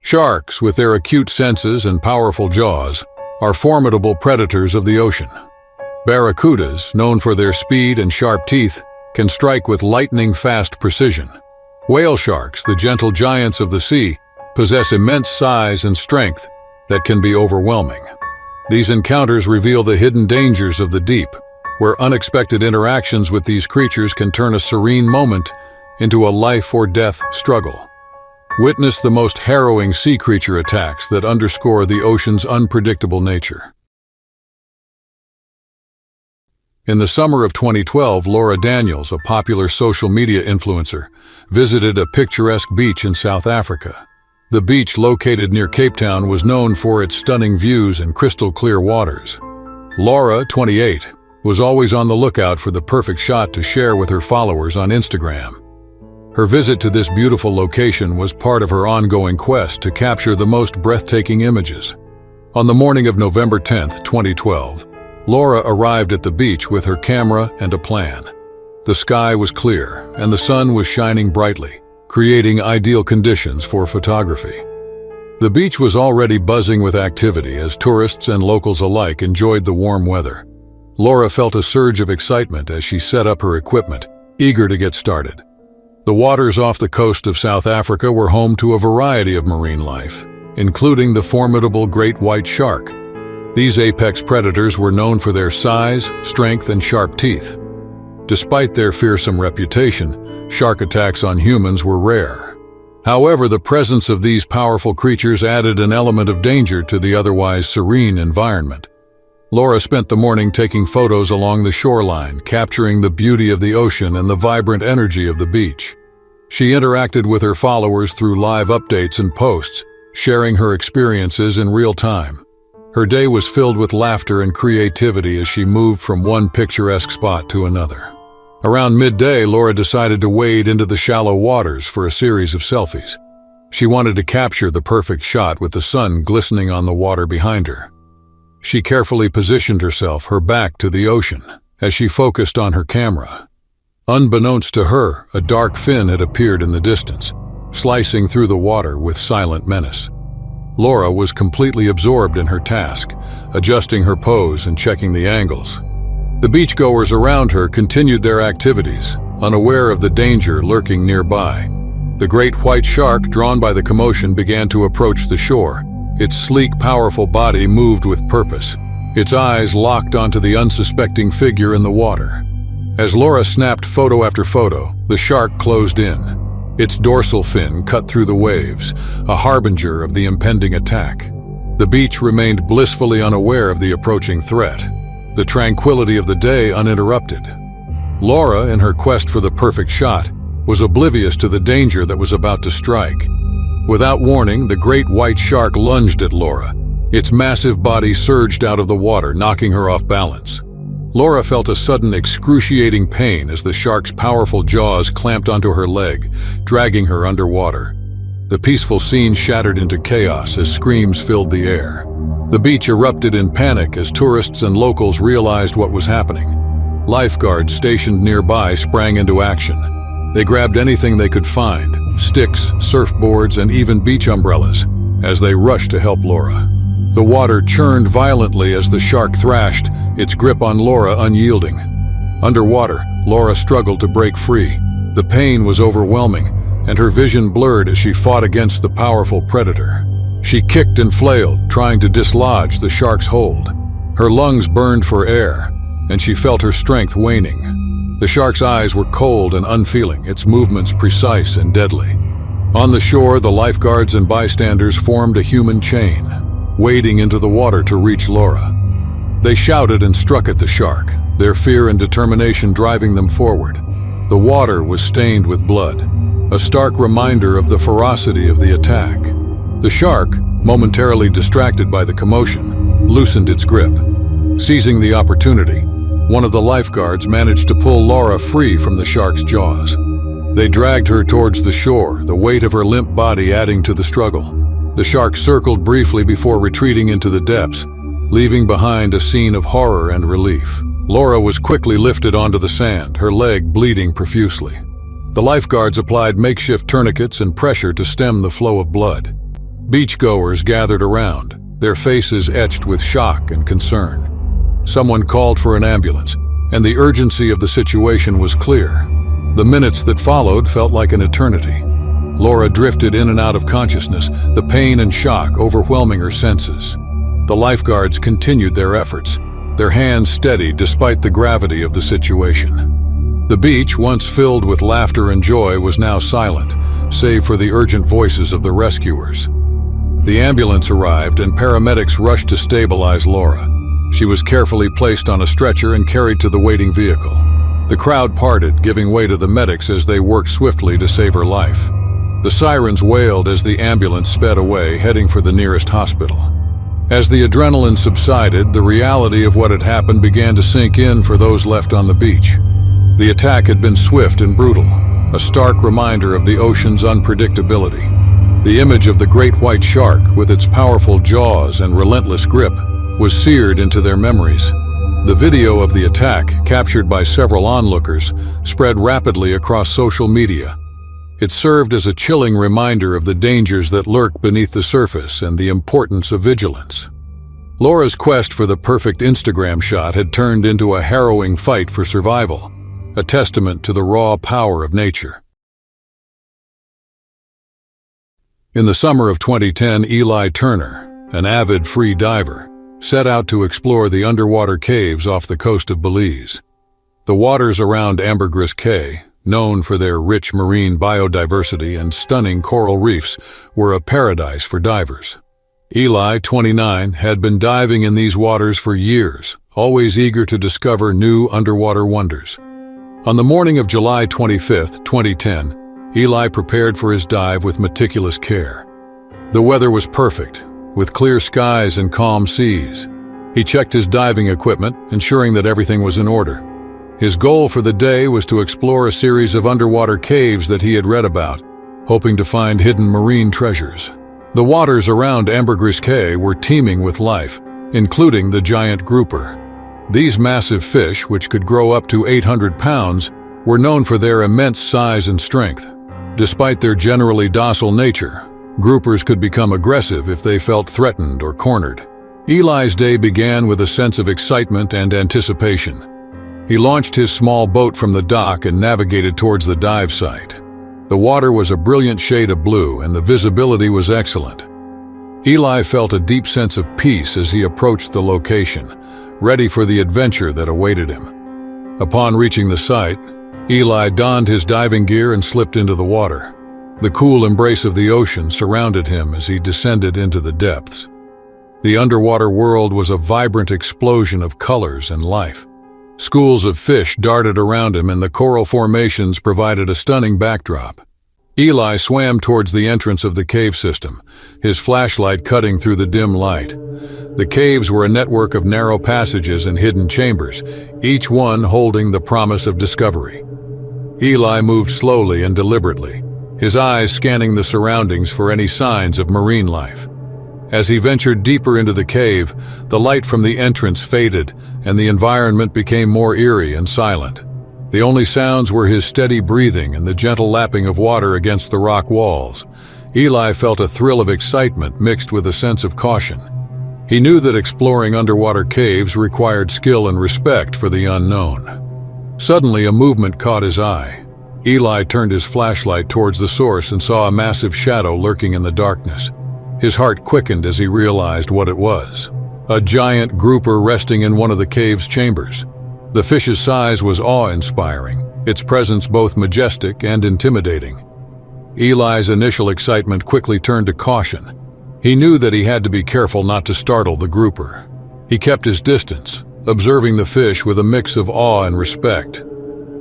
Sharks, with their acute senses and powerful jaws, are formidable predators of the ocean. Barracudas, known for their speed and sharp teeth, can strike with lightning-fast precision. Whale sharks, the gentle giants of the sea, possess immense size and strength that can be overwhelming. These encounters reveal the hidden dangers of the deep, where unexpected interactions with these creatures can turn a serene moment into a life-or-death struggle. Witness the most harrowing sea creature attacks that underscore the ocean's unpredictable nature. In the summer of 2012, Laura Daniels, a popular social media influencer, visited a picturesque beach in South Africa. The beach, located near Cape Town, was known for its stunning views and crystal-clear waters. Laura, 28, was always on the lookout for the perfect shot to share with her followers on Instagram. Her visit to this beautiful location was part of her ongoing quest to capture the most breathtaking images. On the morning of November 10, 2012, Laura arrived at the beach with her camera and a plan. The sky was clear, and the sun was shining brightly, creating ideal conditions for photography. The beach was already buzzing with activity as tourists and locals alike enjoyed the warm weather. Laura felt a surge of excitement as she set up her equipment, eager to get started. The waters off the coast of South Africa were home to a variety of marine life, including the formidable great white shark. These apex predators were known for their size, strength, and sharp teeth. Despite their fearsome reputation, shark attacks on humans were rare. However, the presence of these powerful creatures added an element of danger to the otherwise serene environment. Laura spent the morning taking photos along the shoreline, capturing the beauty of the ocean and the vibrant energy of the beach. She interacted with her followers through live updates and posts, sharing her experiences in real time. Her day was filled with laughter and creativity as she moved from one picturesque spot to another. Around midday, Laura decided to wade into the shallow waters for a series of selfies. She wanted to capture the perfect shot with the sun glistening on the water behind her. She carefully positioned herself, her back to the ocean, as she focused on her camera. Unbeknownst to her, a dark fin had appeared in the distance, slicing through the water with silent menace. Laura was completely absorbed in her task, adjusting her pose and checking the angles. The beachgoers around her continued their activities, unaware of the danger lurking nearby. The great white shark, drawn by the commotion, began to approach the shore. Its sleek, powerful body moved with purpose, its eyes locked onto the unsuspecting figure in the water. As Laura snapped photo after photo, the shark closed in. Its dorsal fin cut through the waves, a harbinger of the impending attack. The beach remained blissfully unaware of the approaching threat, the tranquility of the day uninterrupted. Laura, in her quest for the perfect shot, was oblivious to the danger that was about to strike. Without warning, the great white shark lunged at Laura. Its massive body surged out of the water, knocking her off balance. Laura felt a sudden excruciating pain as the shark's powerful jaws clamped onto her leg, dragging her underwater. The peaceful scene shattered into chaos as screams filled the air. The beach erupted in panic as tourists and locals realized what was happening. Lifeguards stationed nearby sprang into action. They grabbed anything they could find, sticks, surfboards, and even beach umbrellas, as they rushed to help Laura. The water churned violently as the shark thrashed, its grip on Laura unyielding. Underwater, Laura struggled to break free. The pain was overwhelming, and her vision blurred as she fought against the powerful predator. She kicked and flailed, trying to dislodge the shark's hold. Her lungs burned for air, and she felt her strength waning. The shark's eyes were cold and unfeeling, its movements precise and deadly. On the shore, the lifeguards and bystanders formed a human chain, wading into the water to reach Laura. They shouted and struck at the shark, their fear and determination driving them forward. The water was stained with blood, a stark reminder of the ferocity of the attack. The shark, momentarily distracted by the commotion, loosened its grip. Seizing the opportunity, one of the lifeguards managed to pull Laura free from the shark's jaws. They dragged her towards the shore, the weight of her limp body adding to the struggle. The shark circled briefly before retreating into the depths, leaving behind a scene of horror and relief. Laura was quickly lifted onto the sand, her leg bleeding profusely. The lifeguards applied makeshift tourniquets and pressure to stem the flow of blood. Beachgoers gathered around, their faces etched with shock and concern. Someone called for an ambulance, and the urgency of the situation was clear. The minutes that followed felt like an eternity. Laura drifted in and out of consciousness, the pain and shock overwhelming her senses. The lifeguards continued their efforts, their hands steady despite the gravity of the situation. The beach, once filled with laughter and joy, was now silent, save for the urgent voices of the rescuers. The ambulance arrived and paramedics rushed to stabilize Laura. She was carefully placed on a stretcher and carried to the waiting vehicle. The crowd parted, giving way to the medics as they worked swiftly to save her life. The sirens wailed as the ambulance sped away, heading for the nearest hospital. As the adrenaline subsided, the reality of what had happened began to sink in for those left on the beach. The attack had been swift and brutal, a stark reminder of the ocean's unpredictability. The image of the great white shark, with its powerful jaws and relentless grip, was seared into their memories. The video of the attack, captured by several onlookers, spread rapidly across social media. It served as a chilling reminder of the dangers that lurk beneath the surface and the importance of vigilance. Laura's quest for the perfect Instagram shot had turned into a harrowing fight for survival, a testament to the raw power of nature. In the summer of 2010, Eli Turner, an avid free diver, set out to explore the underwater caves off the coast of Belize. The waters around Ambergris Cay, known for their rich marine biodiversity and stunning coral reefs, were a paradise for divers. Eli, 29, had been diving in these waters for years, always eager to discover new underwater wonders. On the morning of July 25, 2010, Eli prepared for his dive with meticulous care. The weather was perfect, with clear skies and calm seas. He checked his diving equipment, ensuring that everything was in order. His goal for the day was to explore a series of underwater caves that he had read about, hoping to find hidden marine treasures. The waters around Ambergris Cay were teeming with life, including the giant grouper. These massive fish, which could grow up to 800 pounds, were known for their immense size and strength. Despite their generally docile nature, groupers could become aggressive if they felt threatened or cornered. Eli's day began with a sense of excitement and anticipation. He launched his small boat from the dock and navigated towards the dive site. The water was a brilliant shade of blue and the visibility was excellent. Eli felt a deep sense of peace as he approached the location, ready for the adventure that awaited him. Upon reaching the site, Eli donned his diving gear and slipped into the water. The cool embrace of the ocean surrounded him as he descended into the depths. The underwater world was a vibrant explosion of colors and life. Schools of fish darted around him and the coral formations provided a stunning backdrop. Eli swam towards the entrance of the cave system, his flashlight cutting through the dim light. The caves were a network of narrow passages and hidden chambers, each one holding the promise of discovery. Eli moved slowly and deliberately, his eyes scanning the surroundings for any signs of marine life. As he ventured deeper into the cave, the light from the entrance faded and the environment became more eerie and silent. The only sounds were his steady breathing and the gentle lapping of water against the rock walls. Eli felt a thrill of excitement mixed with a sense of caution. He knew that exploring underwater caves required skill and respect for the unknown. Suddenly, a movement caught his eye. Eli turned his flashlight towards the source and saw a massive shadow lurking in the darkness. His heart quickened as he realized what it was. A giant grouper resting in one of the cave's chambers. The fish's size was awe-inspiring, its presence both majestic and intimidating. Eli's initial excitement quickly turned to caution. He knew that he had to be careful not to startle the grouper. He kept his distance, observing the fish with a mix of awe and respect.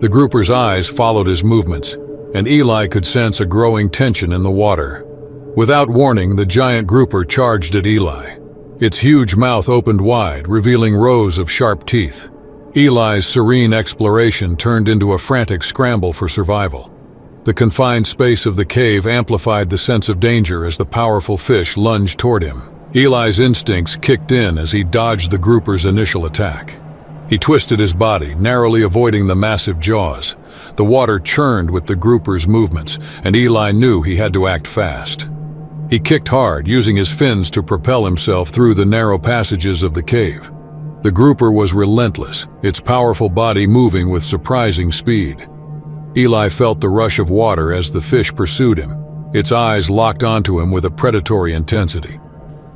The grouper's eyes followed his movements, and Eli could sense a growing tension in the water. Without warning, the giant grouper charged at Eli. Its huge mouth opened wide, revealing rows of sharp teeth. Eli's serene exploration turned into a frantic scramble for survival. The confined space of the cave amplified the sense of danger as the powerful fish lunged toward him. Eli's instincts kicked in as he dodged the grouper's initial attack. He twisted his body, narrowly avoiding the massive jaws. The water churned with the grouper's movements, and Eli knew he had to act fast. He kicked hard, using his fins to propel himself through the narrow passages of the cave. The grouper was relentless, its powerful body moving with surprising speed. Eli felt the rush of water as the fish pursued him, its eyes locked onto him with a predatory intensity.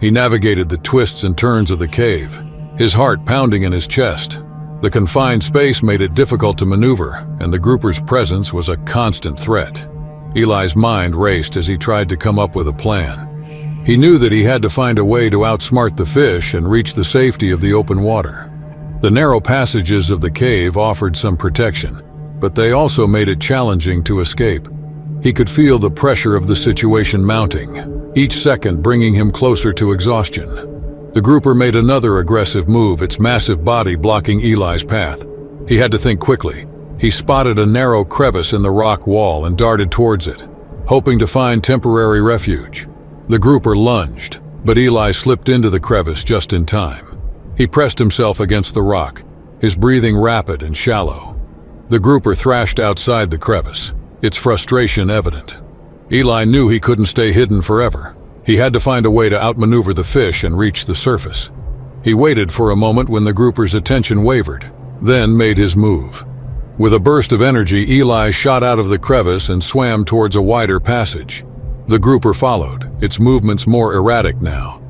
He navigated the twists and turns of the cave, his heart pounding in his chest. The confined space made it difficult to maneuver, and the grouper's presence was a constant threat. Eli's mind raced as he tried to come up with a plan. He knew that he had to find a way to outsmart the fish and reach the safety of the open water. The narrow passages of the cave offered some protection, but they also made it challenging to escape. He could feel the pressure of the situation mounting, each second bringing him closer to exhaustion. The grouper made another aggressive move, its massive body blocking Eli's path. He had to think quickly. He spotted a narrow crevice in the rock wall and darted towards it, hoping to find temporary refuge. The grouper lunged, but Eli slipped into the crevice just in time. He pressed himself against the rock, his breathing rapid and shallow. The grouper thrashed outside the crevice, its frustration evident. Eli knew he couldn't stay hidden forever. He had to find a way to outmaneuver the fish and reach the surface. He waited for a moment when the grouper's attention wavered, then made his move. With a burst of energy, Eli shot out of the crevice and swam towards a wider passage. The grouper followed, its movements more erratic now.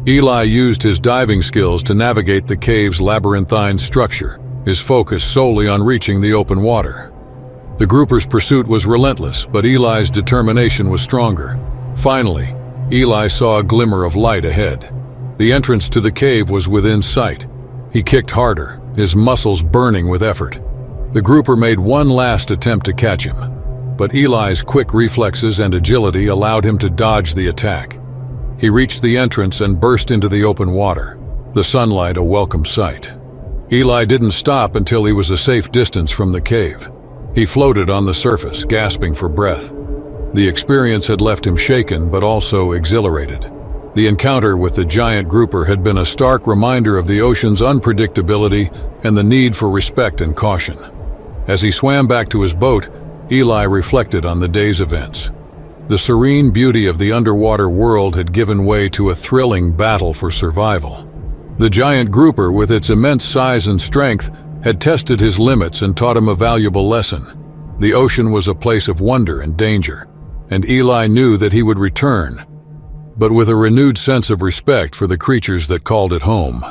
Eli used his diving skills to navigate the cave's labyrinthine structure, his focus solely on reaching the open water. The grouper's pursuit was relentless, but Eli's determination was stronger. Finally, Eli saw a glimmer of light ahead. The entrance to the cave was within sight. He kicked harder, his muscles burning with effort. The grouper made one last attempt to catch him, but Eli's quick reflexes and agility allowed him to dodge the attack. He reached the entrance and burst into the open water, the sunlight a welcome sight. Eli didn't stop until he was a safe distance from the cave. He floated on the surface, gasping for breath. The experience had left him shaken but also exhilarated. The encounter with the giant grouper had been a stark reminder of the ocean's unpredictability and the need for respect and caution. As he swam back to his boat, Eli reflected on the day's events. The serene beauty of the underwater world had given way to a thrilling battle for survival. The giant grouper, with its immense size and strength, had tested his limits and taught him a valuable lesson. The ocean was a place of wonder and danger, and Eli knew that he would return, but with a renewed sense of respect for the creatures that called it home.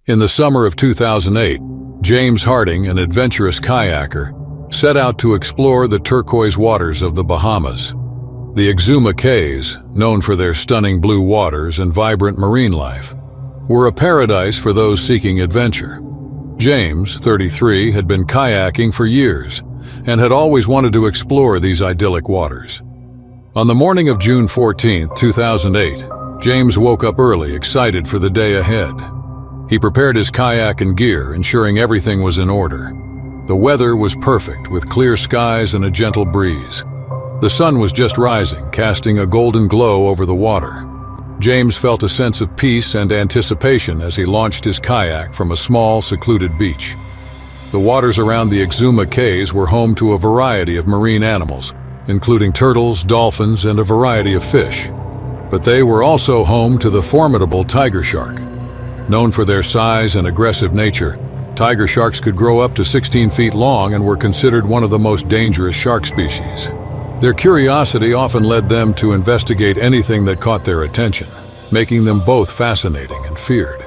In the summer of 2008, James Harding, an adventurous kayaker, set out to explore the turquoise waters of the Bahamas. The Exuma Cays, known for their stunning blue waters and vibrant marine life, were a paradise for those seeking adventure. James, 33, had been kayaking for years and had always wanted to explore these idyllic waters. On the morning of June 14, 2008, James woke up early, excited for the day ahead. He prepared his kayak and gear, ensuring everything was in order. The weather was perfect, with clear skies and a gentle breeze. The sun was just rising, casting a golden glow over the water. James felt a sense of peace and anticipation as he launched his kayak from a small, secluded beach. The waters around the Exuma Cays were home to a variety of marine animals, including turtles, dolphins, and a variety of fish. But they were also home to the formidable tiger shark. Known for their size and aggressive nature, tiger sharks could grow up to 16 feet long and were considered one of the most dangerous shark species. Their curiosity often led them to investigate anything that caught their attention, making them both fascinating and feared.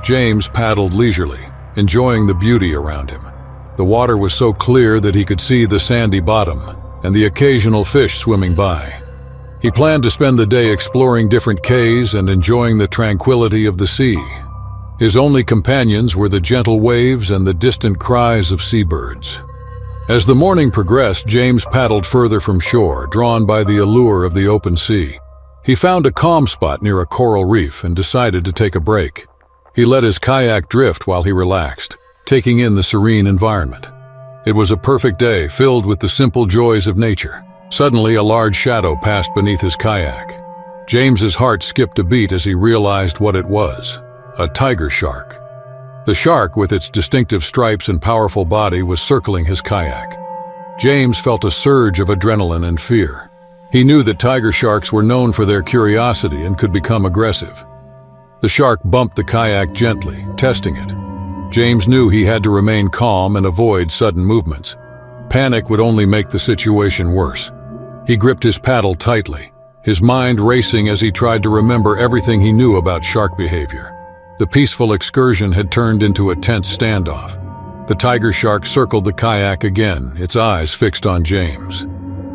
James paddled leisurely, enjoying the beauty around him. The water was so clear that he could see the sandy bottom and the occasional fish swimming by. He planned to spend the day exploring different cays and enjoying the tranquility of the sea. His only companions were the gentle waves and the distant cries of seabirds. As the morning progressed, James paddled further from shore, drawn by the allure of the open sea. He found a calm spot near a coral reef and decided to take a break. He let his kayak drift while he relaxed, taking in the serene environment. It was a perfect day, filled with the simple joys of nature. Suddenly, a large shadow passed beneath his kayak. James's heart skipped a beat as he realized what it was: a tiger shark. The shark, with its distinctive stripes and powerful body, was circling his kayak. James felt a surge of adrenaline and fear. He knew that tiger sharks were known for their curiosity and could become aggressive. The shark bumped the kayak gently, testing it. James knew he had to remain calm and avoid sudden movements. Panic would only make the situation worse. He gripped his paddle tightly, his mind racing as he tried to remember everything he knew about shark behavior. The peaceful excursion had turned into a tense standoff. The tiger shark circled the kayak again, its eyes fixed on James.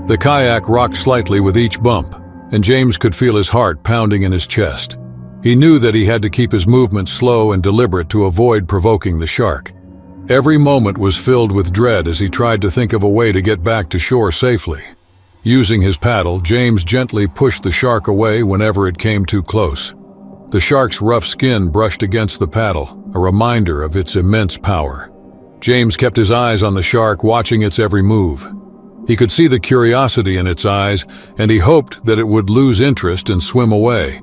The kayak rocked slightly with each bump, and James could feel his heart pounding in his chest. He knew that he had to keep his movements slow and deliberate to avoid provoking the shark. Every moment was filled with dread as he tried to think of a way to get back to shore safely. Using his paddle, James gently pushed the shark away whenever it came too close. The shark's rough skin brushed against the paddle, a reminder of its immense power. James kept his eyes on the shark, watching its every move. He could see the curiosity in its eyes, and he hoped that it would lose interest and swim away.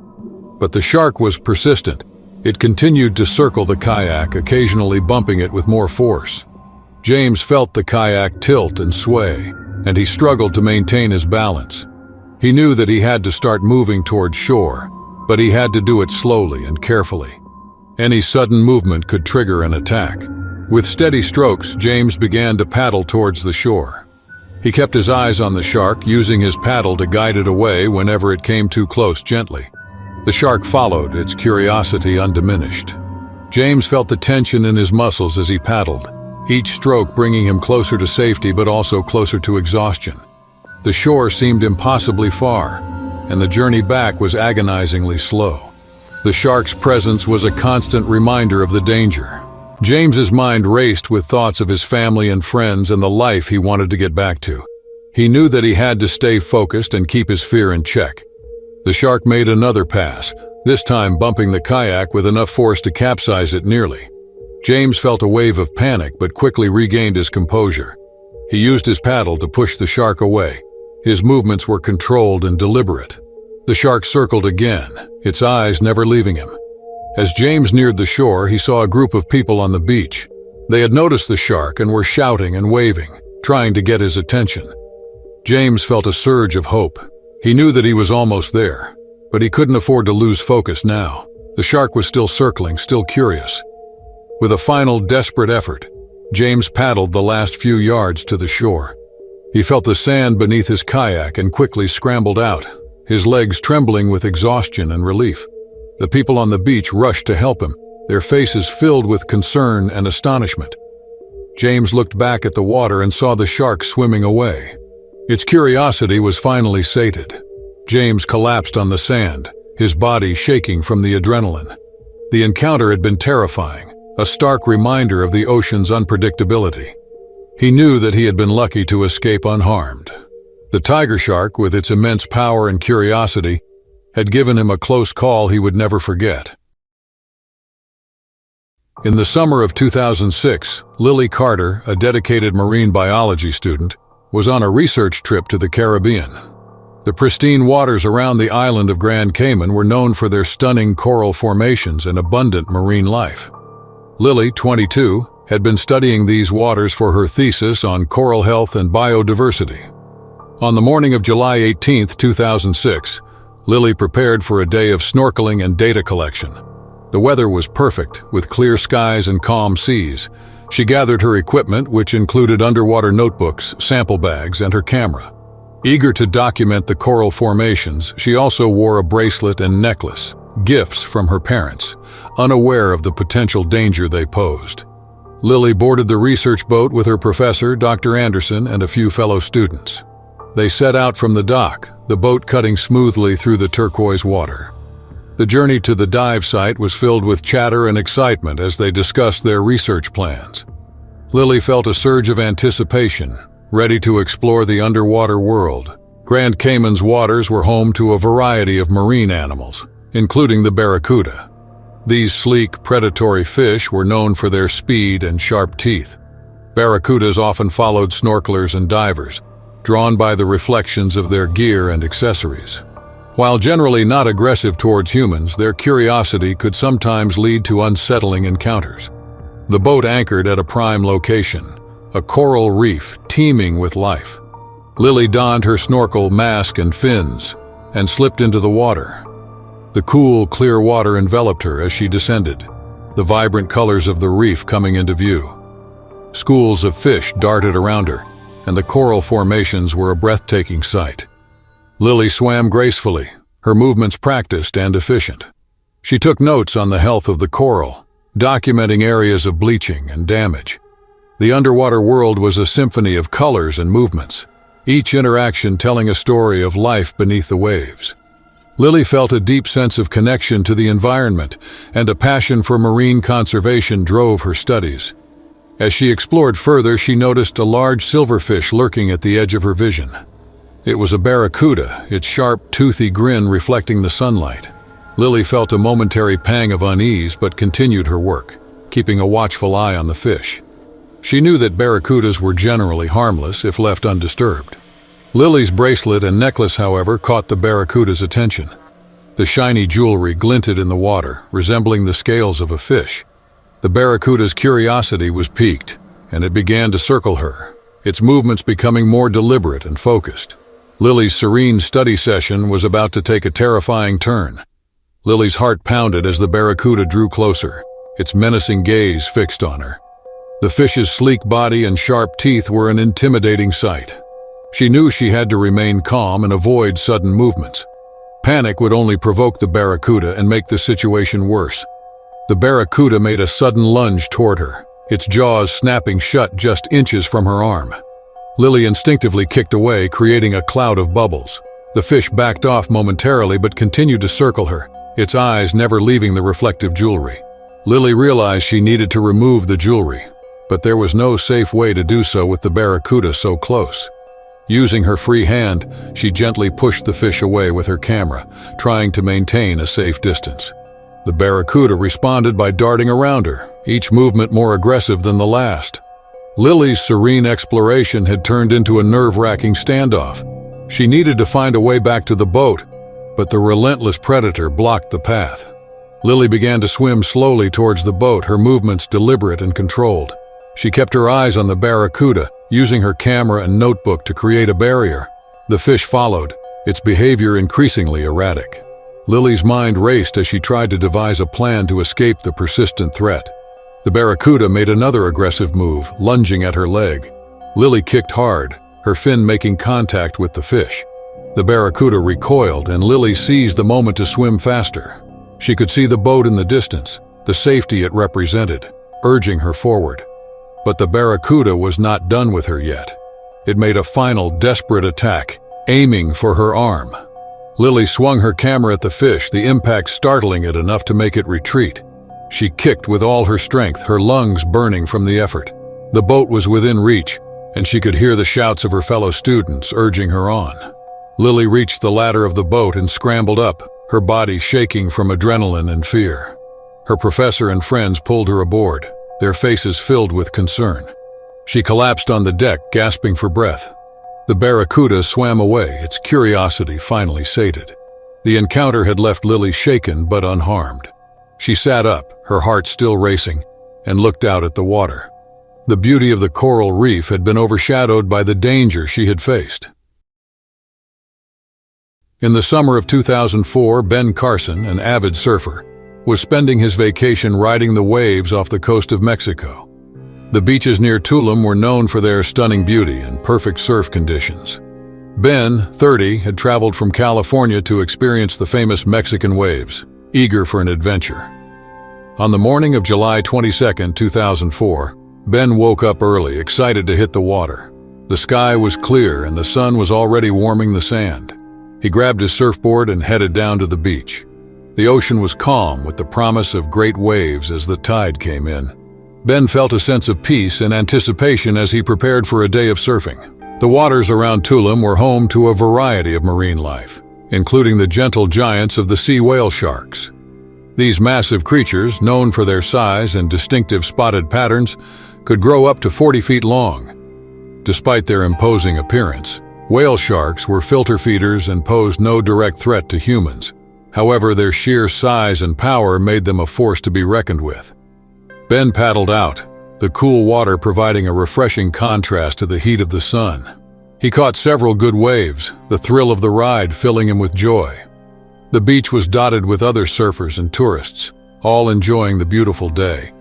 But the shark was persistent. It continued to circle the kayak, occasionally bumping it with more force. James felt the kayak tilt and sway, and he struggled to maintain his balance. He knew that he had to start moving toward shore, but he had to do it slowly and carefully. Any sudden movement could trigger an attack. With steady strokes, James began to paddle towards the shore. He kept his eyes on the shark, using his paddle to guide it away whenever it came too close gently. The shark followed, its curiosity undiminished. James felt the tension in his muscles as he paddled, each stroke bringing him closer to safety but also closer to exhaustion. The shore seemed impossibly far, and the journey back was agonizingly slow. The shark's presence was a constant reminder of the danger. James's mind raced with thoughts of his family and friends and the life he wanted to get back to. He knew that he had to stay focused and keep his fear in check. The shark made another pass, this time bumping the kayak with enough force to capsize it nearly. James felt a wave of panic but quickly regained his composure. He used his paddle to push the shark away. His movements were controlled and deliberate. The shark circled again, its eyes never leaving him. As James neared the shore, he saw a group of people on the beach. They had noticed the shark and were shouting and waving, trying to get his attention. James felt a surge of hope. He knew that he was almost there, but he couldn't afford to lose focus now. The shark was still circling, still curious. With a final desperate effort, James paddled the last few yards to the shore. He felt the sand beneath his kayak and quickly scrambled out, his legs trembling with exhaustion and relief. The people on the beach rushed to help him, their faces filled with concern and astonishment. James looked back at the water and saw the shark swimming away. Its curiosity was finally sated. James collapsed on the sand, his body shaking from the adrenaline. The encounter had been terrifying, a stark reminder of the ocean's unpredictability. He knew that he had been lucky to escape unharmed. The tiger shark, with its immense power and curiosity, had given him a close call he would never forget. In the summer of 2006, Lily Carter, a dedicated marine biology student, was on a research trip to the Caribbean. The pristine waters around the island of Grand Cayman were known for their stunning coral formations and abundant marine life. Lily, 22, had been studying these waters for her thesis on coral health and biodiversity. On the morning of July 18, 2006, Lily prepared for a day of snorkeling and data collection. The weather was perfect, with clear skies and calm seas. She gathered her equipment, which included underwater notebooks, sample bags, and her camera. Eager to document the coral formations, she also wore a bracelet and necklace, gifts from her parents, unaware of the potential danger they posed. Lily boarded the research boat with her professor, Dr. Anderson, and a few fellow students. They set out from the dock, the boat cutting smoothly through the turquoise water. The journey to the dive site was filled with chatter and excitement as they discussed their research plans. Lily felt a surge of anticipation, ready to explore the underwater world. Grand Cayman's waters were home to a variety of marine animals, including the barracuda. These sleek, predatory fish were known for their speed and sharp teeth. Barracudas often followed snorkelers and divers, drawn by the reflections of their gear and accessories. While generally not aggressive towards humans, their curiosity could sometimes lead to unsettling encounters. The boat anchored at a prime location, a coral reef teeming with life. Lily donned her snorkel, mask, and fins, and slipped into the water. The cool, clear water enveloped her as she descended, the vibrant colors of the reef coming into view. Schools of fish darted around her, and the coral formations were a breathtaking sight. Lily swam gracefully, her movements practiced and efficient. She took notes on the health of the coral, documenting areas of bleaching and damage. The underwater world was a symphony of colors and movements, each interaction telling a story of life beneath the waves. Lily felt a deep sense of connection to the environment, and a passion for marine conservation drove her studies. As she explored further, she noticed a large silverfish lurking at the edge of her vision. It was a barracuda, its sharp, toothy grin reflecting the sunlight. Lily felt a momentary pang of unease but continued her work, keeping a watchful eye on the fish. She knew that barracudas were generally harmless if left undisturbed. Lily's bracelet and necklace, however, caught the barracuda's attention. The shiny jewelry glinted in the water, resembling the scales of a fish. The barracuda's curiosity was piqued, and it began to circle her, its movements becoming more deliberate and focused. Lily's serene study session was about to take a terrifying turn. Lily's heart pounded as the barracuda drew closer, its menacing gaze fixed on her. The fish's sleek body and sharp teeth were an intimidating sight. She knew she had to remain calm and avoid sudden movements. Panic would only provoke the barracuda and make the situation worse. The barracuda made a sudden lunge toward her, its jaws snapping shut just inches from her arm. Lily instinctively kicked away, creating a cloud of bubbles. The fish backed off momentarily but continued to circle her, its eyes never leaving the reflective jewelry. Lily realized she needed to remove the jewelry, but there was no safe way to do so with the barracuda so close. Using her free hand, she gently pushed the fish away with her camera, trying to maintain a safe distance. The barracuda responded by darting around her, each movement more aggressive than the last. Lily's serene exploration had turned into a nerve-wracking standoff. She needed to find a way back to the boat, but the relentless predator blocked the path. Lily began to swim slowly towards the boat, her movements deliberate and controlled. She kept her eyes on the barracuda, using her camera and notebook to create a barrier. The fish followed, its behavior increasingly erratic. Lily's mind raced as she tried to devise a plan to escape the persistent threat. The barracuda made another aggressive move, lunging at her leg. Lily kicked hard, her fin making contact with the fish. The barracuda recoiled, and Lily seized the moment to swim faster. She could see the boat in the distance, the safety it represented, urging her forward. But the barracuda was not done with her yet. It made a final, desperate attack, aiming for her arm. Lily swung her camera at the fish, the impact startling it enough to make it retreat. She kicked with all her strength, her lungs burning from the effort. The boat was within reach, and she could hear the shouts of her fellow students urging her on. Lily reached the ladder of the boat and scrambled up, her body shaking from adrenaline and fear. Her professor and friends pulled her aboard, their faces filled with concern. She collapsed on the deck, gasping for breath. The barracuda swam away, its curiosity finally sated. The encounter had left Lily shaken but unharmed. She sat up, her heart still racing, and looked out at the water. The beauty of the coral reef had been overshadowed by the danger she had faced. In the summer of 2004, Ben Carson, an avid surfer, was spending his vacation riding the waves off the coast of Mexico. The beaches near Tulum were known for their stunning beauty and perfect surf conditions. Ben, 30, had traveled from California to experience the famous Mexican waves, eager for an adventure. On the morning of July 22, 2004, Ben woke up early, excited to hit the water. The sky was clear and the sun was already warming the sand. He grabbed his surfboard and headed down to the beach. The ocean was calm, with the promise of great waves as the tide came in. Ben felt a sense of peace and anticipation as he prepared for a day of surfing. The waters around Tulum were home to a variety of marine life, including the gentle giants of the sea whale sharks. These massive creatures, known for their size and distinctive spotted patterns, could grow up to 40 feet long. Despite their imposing appearance, whale sharks were filter feeders and posed no direct threat to humans. However, their sheer size and power made them a force to be reckoned with. Ben paddled out, the cool water providing a refreshing contrast to the heat of the sun. He caught several good waves, the thrill of the ride filling him with joy. The beach was dotted with other surfers and tourists, all enjoying the beautiful day.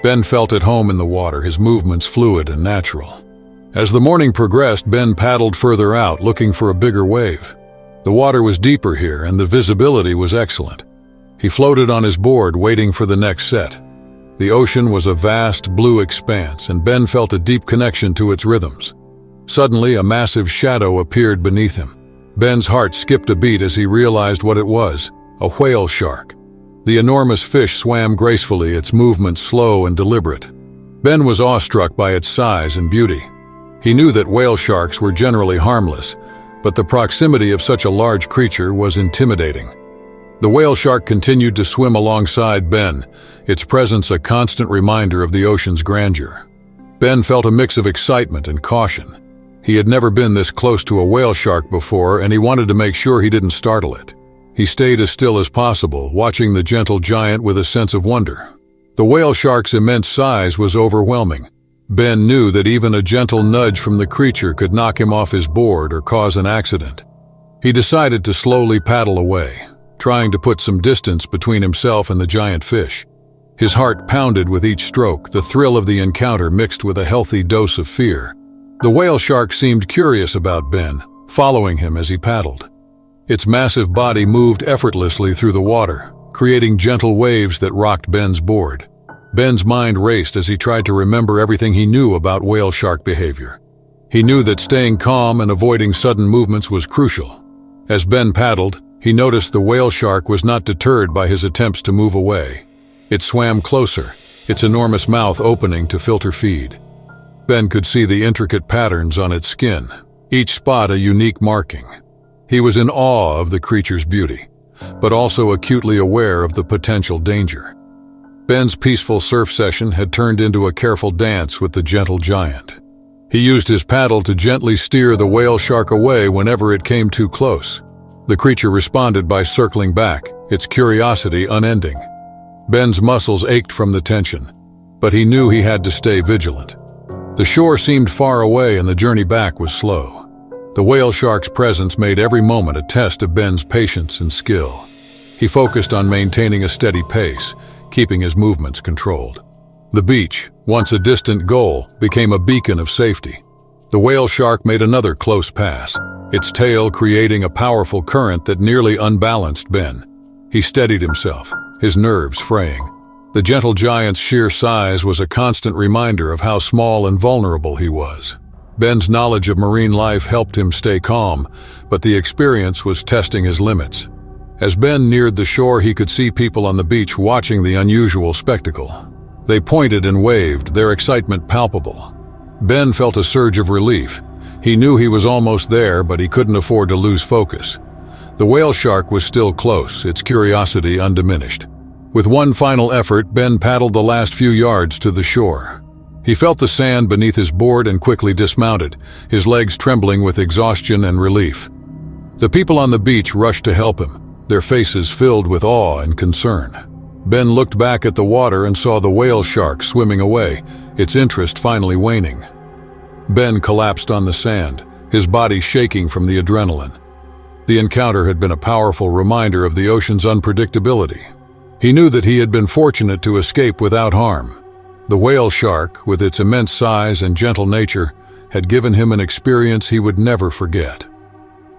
Ben felt at home in the water, his movements fluid and natural. As the morning progressed, Ben paddled further out, looking for a bigger wave. The water was deeper here, and the visibility was excellent. He floated on his board, waiting for the next set. The ocean was a vast blue expanse, and Ben felt a deep connection to its rhythms. Suddenly, a massive shadow appeared beneath him. Ben's heart skipped a beat as he realized what it was: a whale shark. The enormous fish swam gracefully, its movements slow and deliberate. Ben was awestruck by its size and beauty. He knew that whale sharks were generally harmless, but the proximity of such a large creature was intimidating. The whale shark continued to swim alongside Ben, its presence a constant reminder of the ocean's grandeur. Ben felt a mix of excitement and caution. He had never been this close to a whale shark before, and he wanted to make sure he didn't startle it. He stayed as still as possible, watching the gentle giant with a sense of wonder. The whale shark's immense size was overwhelming. Ben knew that even a gentle nudge from the creature could knock him off his board or cause an accident. He decided to slowly paddle away, trying to put some distance between himself and the giant fish. His heart pounded with each stroke, the thrill of the encounter mixed with a healthy dose of fear. The whale shark seemed curious about Ben, following him as he paddled. Its massive body moved effortlessly through the water, creating gentle waves that rocked Ben's board. Ben's mind raced as he tried to remember everything he knew about whale shark behavior. He knew that staying calm and avoiding sudden movements was crucial. As Ben paddled, he noticed the whale shark was not deterred by his attempts to move away. It swam closer, its enormous mouth opening to filter feed. Ben could see the intricate patterns on its skin, each spot a unique marking. He was in awe of the creature's beauty, but also acutely aware of the potential danger. Ben's peaceful surf session had turned into a careful dance with the gentle giant. He used his paddle to gently steer the whale shark away whenever it came too close. The creature responded by circling back, its curiosity unending. Ben's muscles ached from the tension, but he knew he had to stay vigilant. The shore seemed far away and the journey back was slow. The whale shark's presence made every moment a test of Ben's patience and skill. He focused on maintaining a steady pace, keeping his movements controlled. The beach, once a distant goal, became a beacon of safety. The whale shark made another close pass, its tail creating a powerful current that nearly unbalanced Ben. He steadied himself, his nerves fraying. The gentle giant's sheer size was a constant reminder of how small and vulnerable he was. Ben's knowledge of marine life helped him stay calm, but the experience was testing his limits. As Ben neared the shore, he could see people on the beach watching the unusual spectacle. They pointed and waved, their excitement palpable. Ben felt a surge of relief. He knew he was almost there, but he couldn't afford to lose focus. The whale shark was still close, its curiosity undiminished. With one final effort, Ben paddled the last few yards to the shore. He felt the sand beneath his board and quickly dismounted, his legs trembling with exhaustion and relief. The people on the beach rushed to help him, their faces filled with awe and concern. Ben looked back at the water and saw the whale shark swimming away, its interest finally waning. Ben collapsed on the sand, his body shaking from the adrenaline. The encounter had been a powerful reminder of the ocean's unpredictability. He knew that he had been fortunate to escape without harm. The whale shark, with its immense size and gentle nature, had given him an experience he would never forget.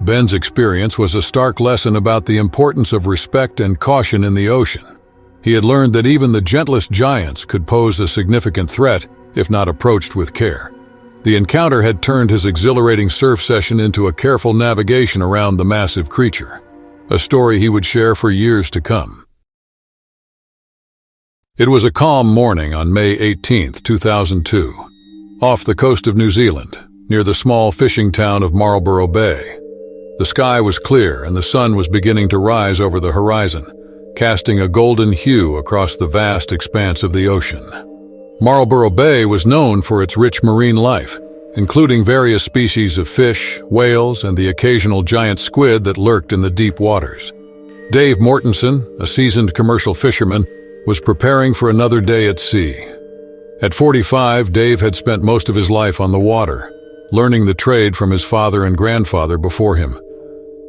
Ben's experience was a stark lesson about the importance of respect and caution in the ocean. He had learned that even the gentlest giants could pose a significant threat if not approached with care. The encounter had turned his exhilarating surf session into a careful navigation around the massive creature, a story he would share for years to come. It was a calm morning on May 18, 2002, off the coast of New Zealand, near the small fishing town of Marlborough Bay. The sky was clear and the sun was beginning to rise over the horizon, casting a golden hue across the vast expanse of the ocean. Marlborough Bay was known for its rich marine life, including various species of fish, whales, and the occasional giant squid that lurked in the deep waters. Dave Mortensen, a seasoned commercial fisherman, was preparing for another day at sea. At 45, Dave had spent most of his life on the water, learning the trade from his father and grandfather before him.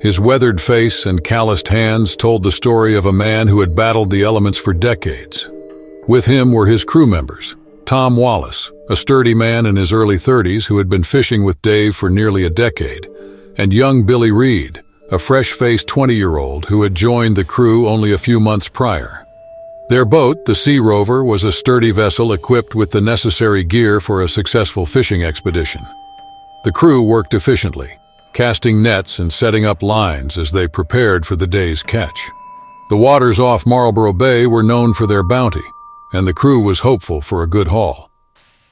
His weathered face and calloused hands told the story of a man who had battled the elements for decades. With him were his crew members, Tom Wallace, a sturdy man in his early 30s who had been fishing with Dave for nearly a decade, and young Billy Reed, a fresh-faced 20-year-old who had joined the crew only a few months prior. Their boat, the Sea Rover, was a sturdy vessel equipped with the necessary gear for a successful fishing expedition. The crew worked efficiently, casting nets and setting up lines as they prepared for the day's catch. The waters off Marlborough Bay were known for their bounty, and the crew was hopeful for a good haul.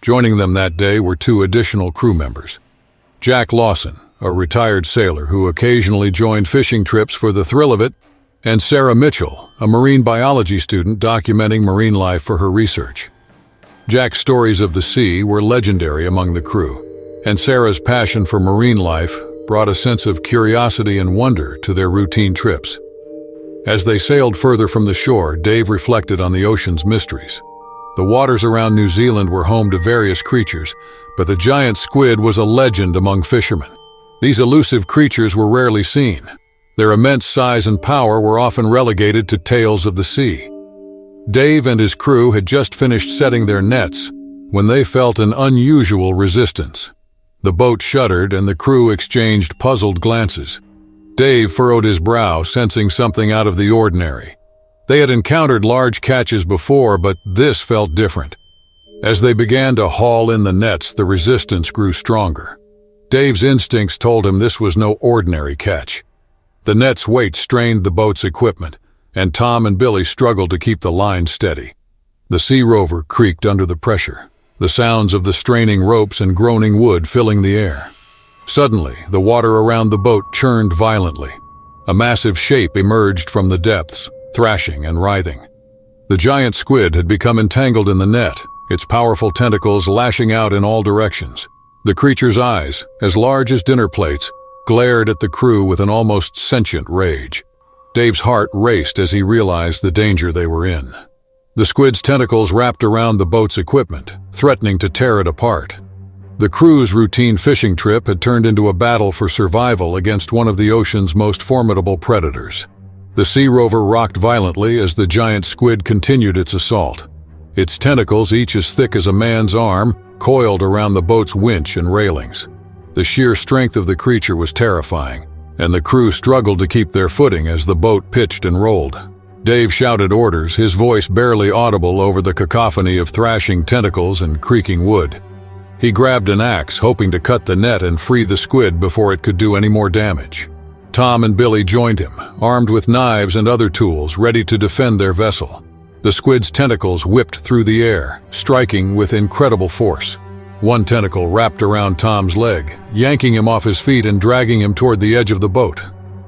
Joining them that day were 2 additional crew members. Jack Lawson, a retired sailor who occasionally joined fishing trips for the thrill of it, and Sarah Mitchell, a marine biology student documenting marine life for her research. Jack's stories of the sea were legendary among the crew, and Sarah's passion for marine life brought a sense of curiosity and wonder to their routine trips. As they sailed further from the shore, Dave reflected on the ocean's mysteries. The waters around New Zealand were home to various creatures, but the giant squid was a legend among fishermen. These elusive creatures were rarely seen. Their immense size and power were often relegated to tales of the sea. Dave and his crew had just finished setting their nets when they felt an unusual resistance. The boat shuddered and the crew exchanged puzzled glances. Dave furrowed his brow, sensing something out of the ordinary. They had encountered large catches before, but this felt different. As they began to haul in the nets, the resistance grew stronger. Dave's instincts told him this was no ordinary catch. The net's weight strained the boat's equipment, and Tom and Billy struggled to keep the line steady. The Sea Rover creaked under the pressure, the sounds of the straining ropes and groaning wood filling the air. Suddenly, the water around the boat churned violently. A massive shape emerged from the depths, thrashing and writhing. The giant squid had become entangled in the net, its powerful tentacles lashing out in all directions. The creature's eyes, as large as dinner plates, glared at the crew with an almost sentient rage. Dave's heart raced as he realized the danger they were in. The squid's tentacles wrapped around the boat's equipment, threatening to tear it apart. The crew's routine fishing trip had turned into a battle for survival against one of the ocean's most formidable predators. The Sea Rover rocked violently as the giant squid continued its assault. Its tentacles, each as thick as a man's arm, coiled around the boat's winch and railings. The sheer strength of the creature was terrifying, and the crew struggled to keep their footing as the boat pitched and rolled. Dave shouted orders, his voice barely audible over the cacophony of thrashing tentacles and creaking wood. He grabbed an axe, hoping to cut the net and free the squid before it could do any more damage. Tom and Billy joined him, armed with knives and other tools, ready to defend their vessel. The squid's tentacles whipped through the air, striking with incredible force. One tentacle wrapped around Tom's leg, yanking him off his feet and dragging him toward the edge of the boat.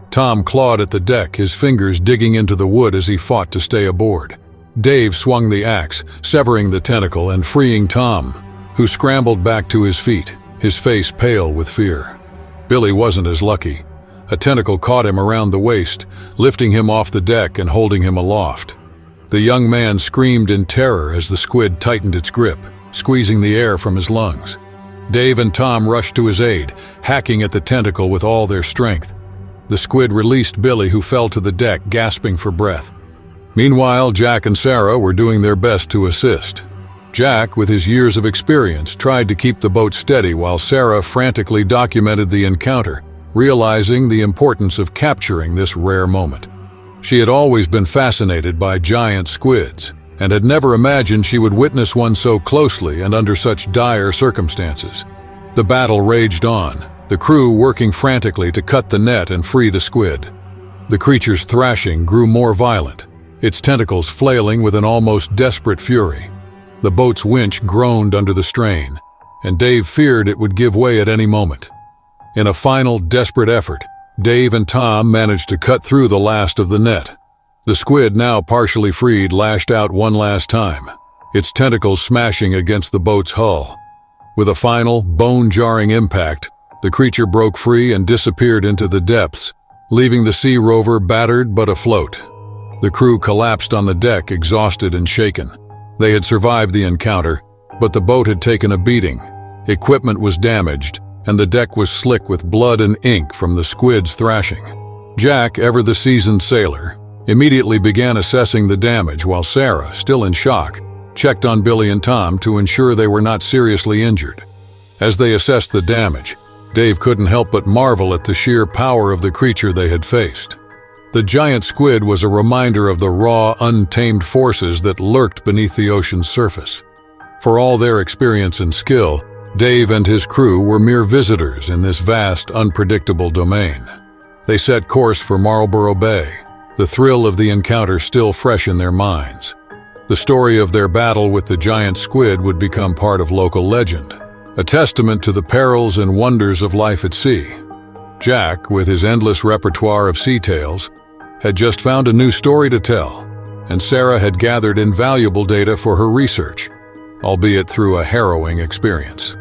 Tom clawed at the deck, his fingers digging into the wood as he fought to stay aboard. Dave swung the axe, severing the tentacle and freeing Tom, who scrambled back to his feet, his face pale with fear. Billy wasn't as lucky. A tentacle caught him around the waist, lifting him off the deck and holding him aloft. The young man screamed in terror as the squid tightened its grip, squeezing the air from his lungs. Dave and Tom rushed to his aid, hacking at the tentacle with all their strength. The squid released Billy, who fell to the deck, gasping for breath. Meanwhile, Jack and Sarah were doing their best to assist. Jack, with his years of experience, tried to keep the boat steady while Sarah frantically documented the encounter, realizing the importance of capturing this rare moment. She had always been fascinated by giant squids, and had never imagined she would witness one so closely and under such dire circumstances. The battle raged on, the crew working frantically to cut the net and free the squid. The creature's thrashing grew more violent, its tentacles flailing with an almost desperate fury. The boat's winch groaned under the strain, and Dave feared it would give way at any moment. In a final, desperate effort, Dave and Tom managed to cut through the last of the net. The squid, now partially freed, lashed out one last time, its tentacles smashing against the boat's hull. With a final, bone-jarring impact, the creature broke free and disappeared into the depths, leaving the Sea Rover battered but afloat. The crew collapsed on the deck, exhausted and shaken. They had survived the encounter, but the boat had taken a beating. Equipment was damaged, and the deck was slick with blood and ink from the squid's thrashing. Jack, ever the seasoned sailor, immediately began assessing the damage while Sarah, still in shock, checked on Billy and Tom to ensure they were not seriously injured. As they assessed the damage, Dave couldn't help but marvel at the sheer power of the creature they had faced. The giant squid was a reminder of the raw, untamed forces that lurked beneath the ocean's surface. For all their experience and skill, Dave and his crew were mere visitors in this vast, unpredictable domain. They set course for Marlborough Bay, the thrill of the encounter still fresh in their minds. The story of their battle with the giant squid would become part of local legend, a testament to the perils and wonders of life at sea. Jack, with his endless repertoire of sea tales, had just found a new story to tell, and Sarah had gathered invaluable data for her research, albeit through a harrowing experience.